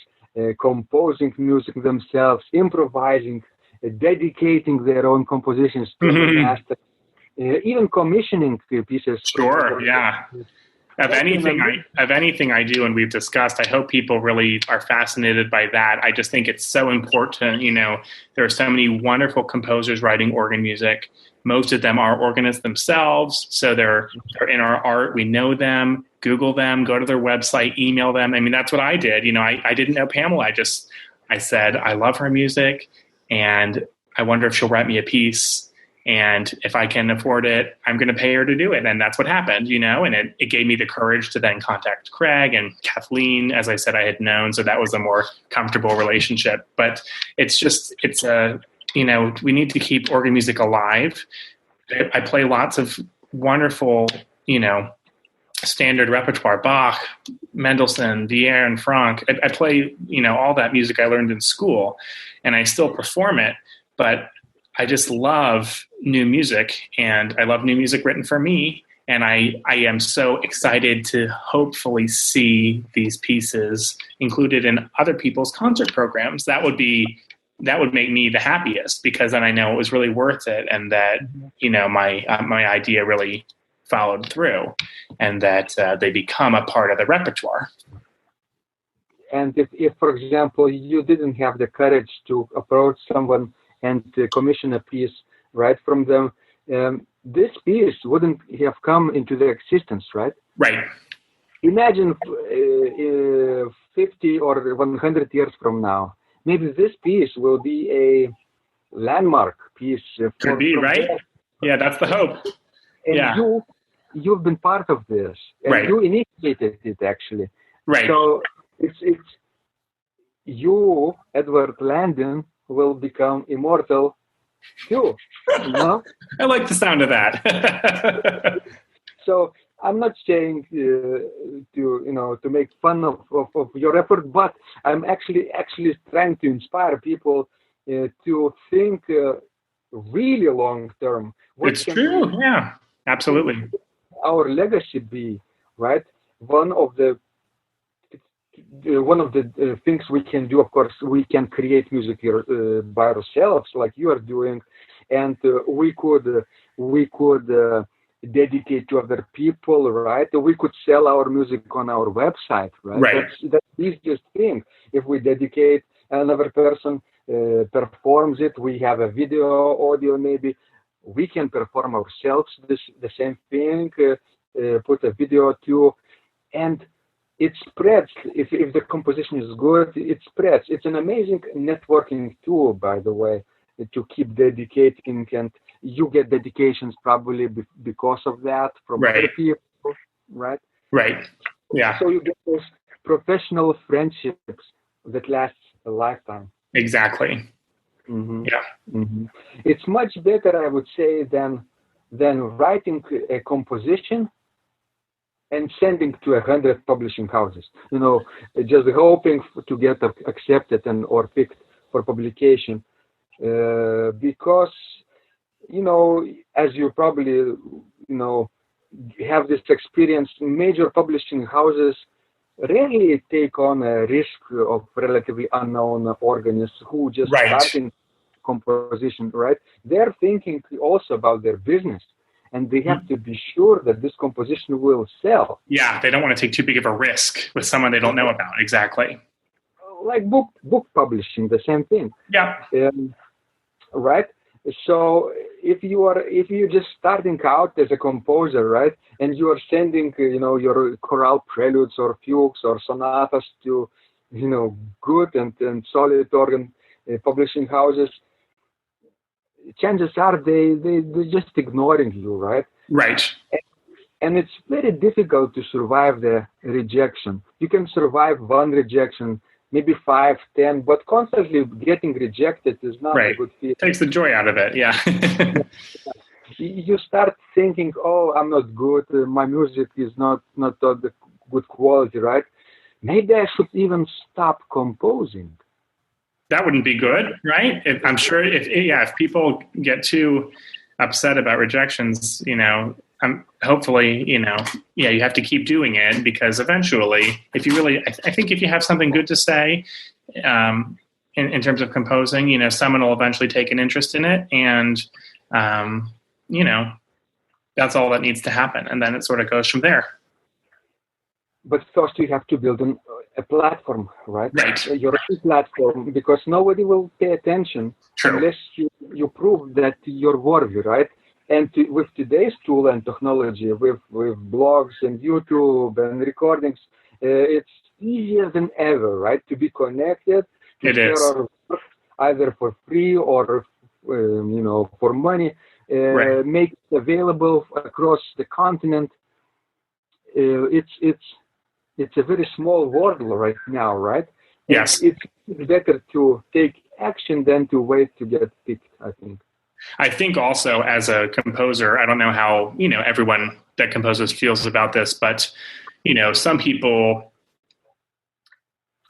composing music themselves, improvising, dedicating their own compositions to the master, even commissioning pieces. Sure, yeah. Of anything I do, and we've discussed, I hope people really are fascinated by that. I just think it's so important. There are so many wonderful composers writing organ music. Most of them are organists themselves, so they're in our art. We know them. Google them. Go to their website. Email them. I mean, that's what I did. I didn't know Pamela. I said I love her music, and I wonder if she'll write me a piece. And if I can afford it, I'm going to pay her to do it. And that's what happened, and it gave me the courage to then contact Craig and Kathleen. As I said, I had known, so that was a more comfortable relationship. But we need to keep organ music alive. I play lots of wonderful, standard repertoire, Bach, Mendelssohn, Vier, and Franck. I play, all that music I learned in school, and I still perform it. But I just love new music, and I love new music written for me. And I am so excited to hopefully see these pieces included in other people's concert programs. That would make me the happiest, because then I know it was really worth it, and that my idea really followed through, and that they become a part of the repertoire. And if, for example, you didn't have the courage to approach someone and commission a piece right from them, this piece wouldn't have come into the existence, right? Right. Imagine 50 or 100 years from now, maybe this piece will be a landmark piece. Could be, right? Yeah, that's the hope. And you've been part of this, and you initiated it, actually. Right. So it's you, Edward Landin, will become immortal too. I like the sound of that. So I'm not saying to make fun of your effort, but I'm actually trying to inspire people to think really long term. It's true. Yeah, absolutely. Our legacy be, right? One of the things we can do, of course, we can create music here by ourselves, like you are doing, and we could dedicate to other people, right? We could sell our music on our website, right? That's the easiest thing. If we dedicate, another person performs it, we have a video, audio maybe. we can perform ourselves the same thing, put a video too, and it spreads. If the composition is good, it spreads. It's an amazing networking tool, by the way, to keep dedicating, and you get dedications probably because of that from other people, right? Right. Yeah. So you get those professional friendships that last a lifetime. Exactly. Mm-hmm. Yeah. Mm-hmm. It's much better, I would say, than writing a composition and sending to 100 publishing houses. Just hoping to get accepted or picked for publication, because as you probably have this experience, major publishing houses rarely take on a risk of relatively unknown organists who just starting composition, right? They're thinking also about their business, and they have to be sure that this composition will sell. Yeah, they don't want to take too big of a risk with someone they don't know about. Exactly. Like book publishing, the same thing. Yeah. Right? So if you're just starting out as a composer, right, and you are sending your chorale preludes or fugues or sonatas to good and solid organ publishing houses, chances are they're just ignoring you, right? Right. And it's very difficult to survive the rejection. You can survive one rejection, maybe 5, 10, but constantly getting rejected is not a good feeling. Takes the joy out of it, yeah. You start thinking, oh, I'm not good, my music is not of the good quality, right? Maybe I should even stop composing. That wouldn't be good, right? I'm sure if people get too upset about rejections, hopefully, you have to keep doing it, because eventually, if you really, I think if you have something good to say, in terms of composing, someone will eventually take an interest in it, and, that's all that needs to happen. And then it sort of goes from there. But first you have to build a platform, right? Right. Your own platform, because nobody will pay attention unless you prove that you're worthy, right? And with today's tool and technology, with blogs and YouTube and recordings, it's easier than ever, right? To be connected, to share our work either for free or for money, make it available across the continent. It's a very small world right now, right? Yes. It's better to take action than to wait to get picked, I think. I think also as a composer, I don't know how, everyone that composes feels about this, but, some people,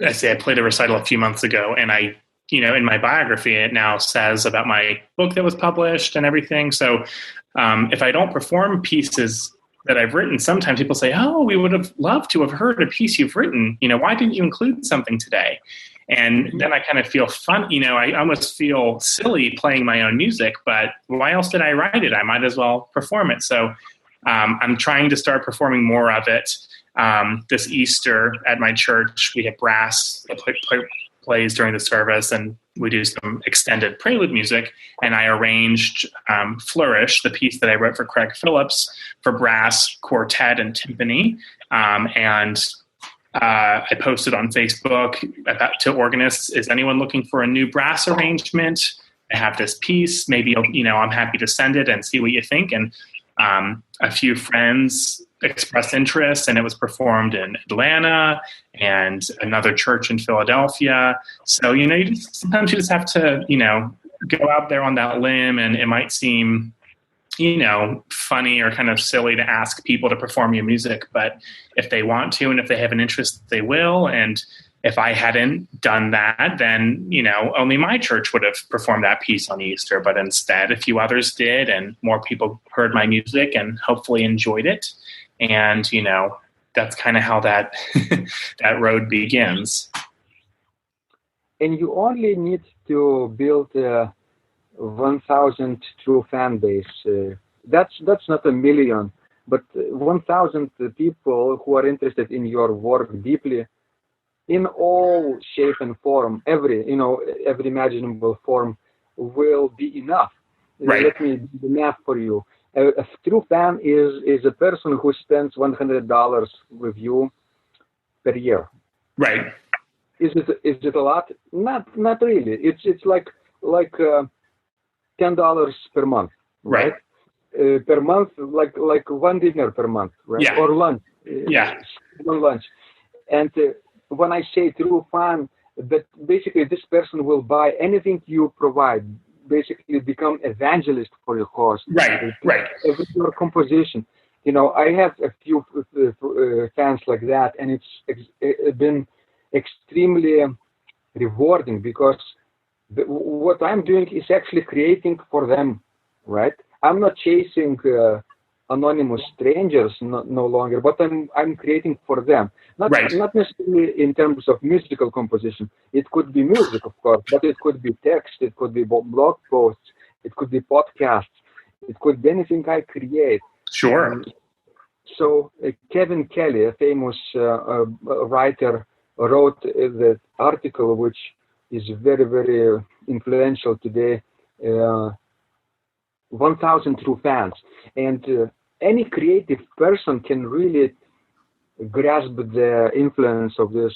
I played a recital a few months ago, and I, in my biography, it now says about my book that was published and everything. So if I don't perform pieces that I've written, sometimes people say, oh, we would have loved to have heard a piece you've written. Why didn't you include something today? And then I kind of feel fun, I almost feel silly playing my own music, but why else did I write it? I might as well perform it. So I'm trying to start performing more of it. This Easter at my church, we have brass that plays during the service, and we do some extended prelude music. And I arranged Flourish, the piece that I wrote for Craig Phillips, for brass, quartet, and timpani. I posted on Facebook to organists, is anyone looking for a new brass arrangement? I have this piece. Maybe, I'm happy to send it and see what you think. And a few friends expressed interest, and it was performed in Atlanta and another church in Philadelphia. So, sometimes you just have to, go out there on that limb, and it might seem funny or kind of silly to ask people to perform your music, but if they want to, and if they have an interest, they will. And if I hadn't done that, then, only my church would have performed that piece on Easter, but instead a few others did, and more people heard my music and hopefully enjoyed it. And, that's kind of how that, that road begins. And you only need to build 1,000 true fan base. That's not 1 million, but 1,000 people who are interested in your work deeply, in all shape and form, every imaginable form, will be enough. Right. Let me do the math for you. A true fan is a person who spends $100 with you per year. Right. Is it a lot? Not really. It's like $10 per month, right? Per month, like one dinner per month, right? Yeah. Or lunch. One lunch. And when I say true fan, that basically this person will buy anything you provide. Basically, become evangelist for your cause. Right. With your composition. I have a few fans like that, and it's been extremely rewarding because what I'm doing is actually creating for them, right? I'm not chasing anonymous strangers no longer, but I'm creating for them. Not necessarily in terms of musical composition. It could be music, of course, but it could be text, it could be blog posts, it could be podcasts, it could be anything I create. Sure. So Kevin Kelly, a famous writer, wrote the article, which is very, very influential today, 1,000 True Fans. And any creative person can really grasp the influence of this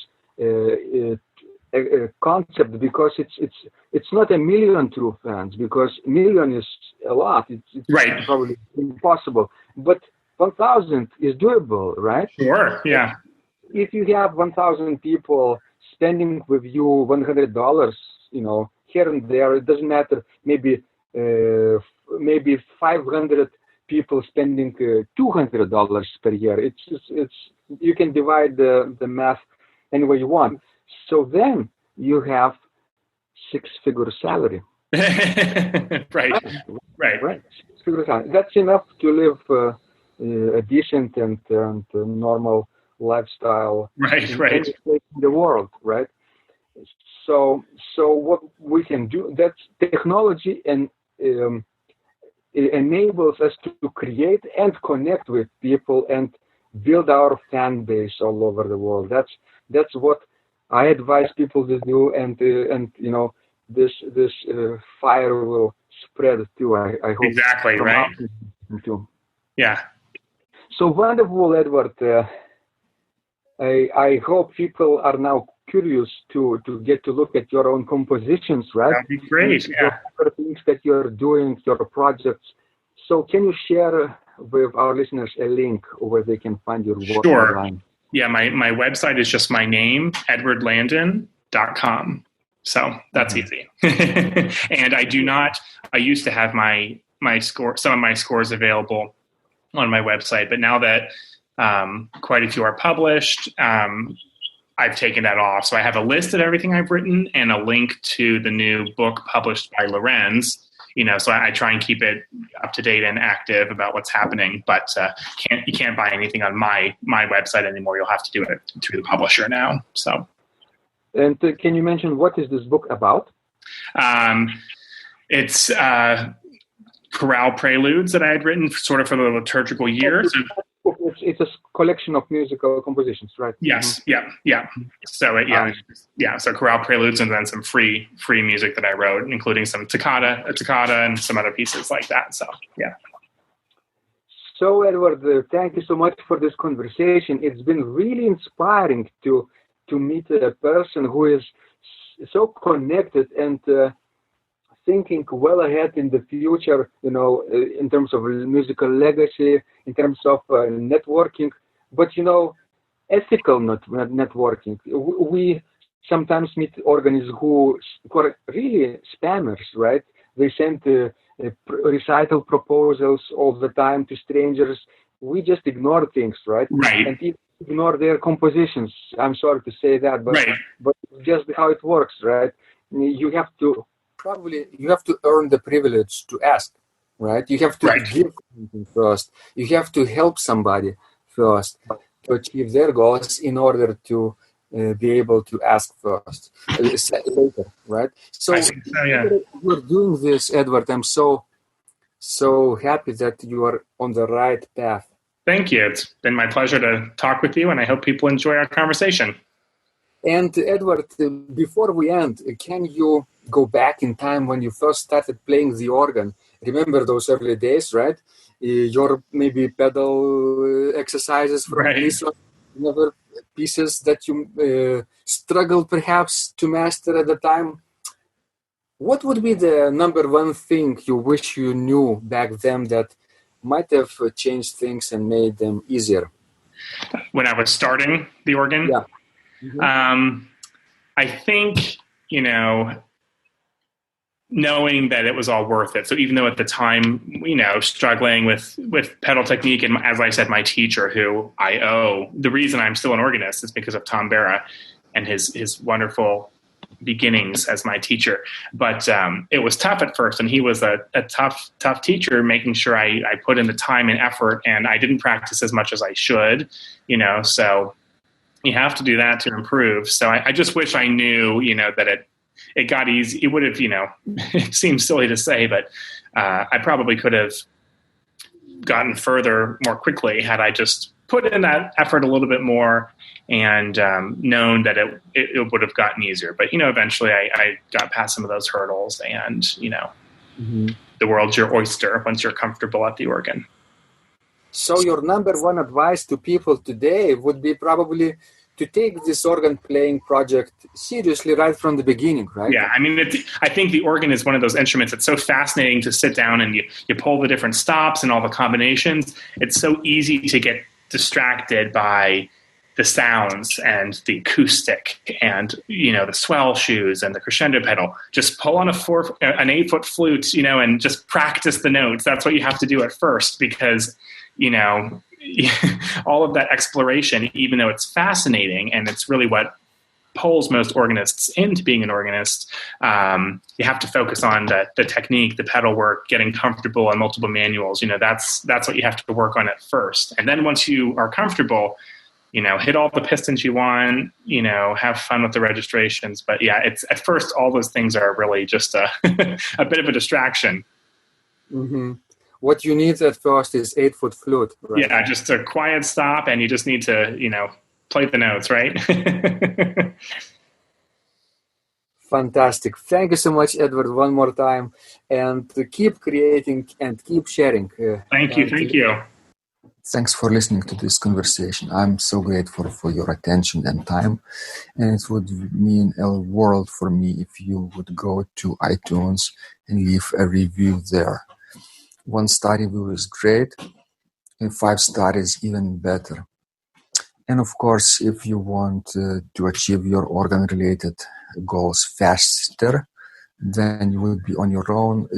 concept, because it's not a million true fans, because a million is a lot. It's probably impossible. But 1,000 is doable, right? Sure, yeah. If you have 1,000 people spending with you $100, here and there, it doesn't matter. Maybe 500 people spending $200 per year. It's you can divide the math any way you want. So then you have six-figure salary. Right. 6-figure salary. That's enough to live a decent and normal lifestyle in any place in the world, right? So what we can do, that's technology, and it enables us to create and connect with people and build our fan base all over the world. That's what I advise people to do, and this fire will spread too. I hope. Exactly, right? Too. Yeah. So wonderful, Edward. I hope people are now curious to get to look at your own compositions, right? That'd be great. Yeah. Your things that you're doing, your projects. So can you share with our listeners a link where they can find your work online? Yeah, my website is just my name, edwardlandin.com. So that's easy. And I used to have some of my scores available on my website, but now that quite a few are published, I've taken that off. So I have a list of everything I've written and a link to the new book published by Lorenz. So I try and keep it up to date and active about what's happening, but you can't buy anything on my website anymore. You'll have to do it through the publisher now. So. And can you mention what is this book about? It's chorale preludes that I had written sort of for the liturgical year. So, it's a collection of musical compositions, right? Yes, yeah. So so chorale preludes, and then some free music that I wrote, including some toccata, and some other pieces like that. So yeah. So Edward, thank you so much for this conversation. It's been really inspiring to meet a person who is so connected and thinking well ahead in the future, in terms of musical legacy, in terms of networking, but, ethical networking. We sometimes meet organists who are really spammers, right? They send recital proposals all the time to strangers. We just ignore things, right? Right. And ignore their compositions. I'm sorry to say that, but just how it works, right? You have to earn the privilege to ask, right? You have to give something first. You have to help somebody first to achieve their goals in order to be able to ask first, later, right? So we're doing this, Edward. I'm so happy that you are on the right path. Thank you. It's been my pleasure to talk with you, and I hope people enjoy our conversation. And Edward, before we end, can you go back in time when you first started playing the organ remember those early days, right? Your maybe pedal exercises from Right. this or another pieces that you struggled perhaps to master at the time. What would be the number one thing you wish you knew back then that might have changed things and made them easier? When I was starting the organ? Yeah. Mm-hmm. I think, knowing that it was all worth it. So even though at the time, struggling with pedal technique, and as I said, my teacher, who I owe, the reason I'm still an organist is because of Tom Bara and his wonderful beginnings as my teacher. But it was tough at first, and he was a tough teacher, making sure I put in the time and effort, and I didn't practice as much as I should, so you have to do that to improve. So I just wish I knew, that it got easy. It would have, it seems silly to say, but I probably could have gotten further more quickly had I just put in that effort a little bit more and known that it would have gotten easier. But, eventually I got past some of those hurdles and, Mm-hmm. the world's your oyster once you're comfortable at the organ. So your number one advice to people today would be probably to take this organ playing project seriously right from the beginning, right? Yeah, I mean, I think the organ is one of those instruments that's so fascinating to sit down and you pull the different stops and all the combinations. It's so easy to get distracted by the sounds and the acoustic and, the swell shoes and the crescendo pedal. Just pull on an 8-foot flute, and just practice the notes. That's what you have to do at first because, all of that exploration, even though it's fascinating and it's really what pulls most organists into being an organist, you have to focus on the technique, the pedal work, getting comfortable on multiple manuals. That's what you have to work on at first. And then once you are comfortable, hit all the pistons you want, have fun with the registrations. But yeah, it's at first, all those things are really just a bit of a distraction. Mm-hmm. What you need at first is 8-foot flute. Right? Yeah, just a quiet stop, and you just need to, play the notes, right? Fantastic. Thank you so much, Edward, one more time. And keep creating and keep sharing. Thank you. Thanks for listening to this conversation. I'm so grateful for your attention and time. And it would mean a world for me if you would go to iTunes and leave a review there. 1-star review is great, and 5-star is even better. And of course, if you want to achieve your organ-related goals faster, then you will be on your own.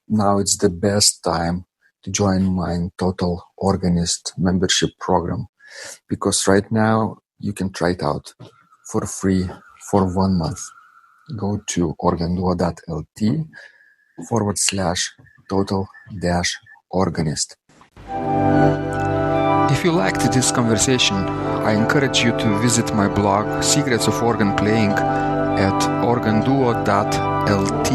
Now it's the best time to join my Total Organist membership program, because right now you can try it out for free for 1 month. Go to organduo.lt/total-organist. If you liked this conversation, I encourage you to visit my blog Secrets of Organ Playing at organduo.lt,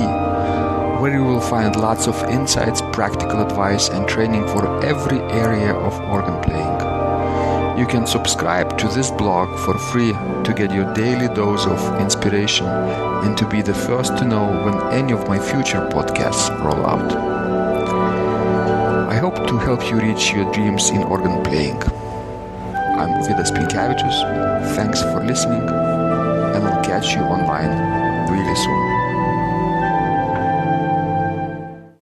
where you will find lots of insights, practical advice, and training for every area of organ playing. You can subscribe to this blog for free to get your daily dose of inspiration and to be the first to know when any of my future podcasts roll out. I hope to help you reach your dreams in organ playing. I'm Vidas Pinkevičius. Thanks for listening, and I'll catch you online really soon.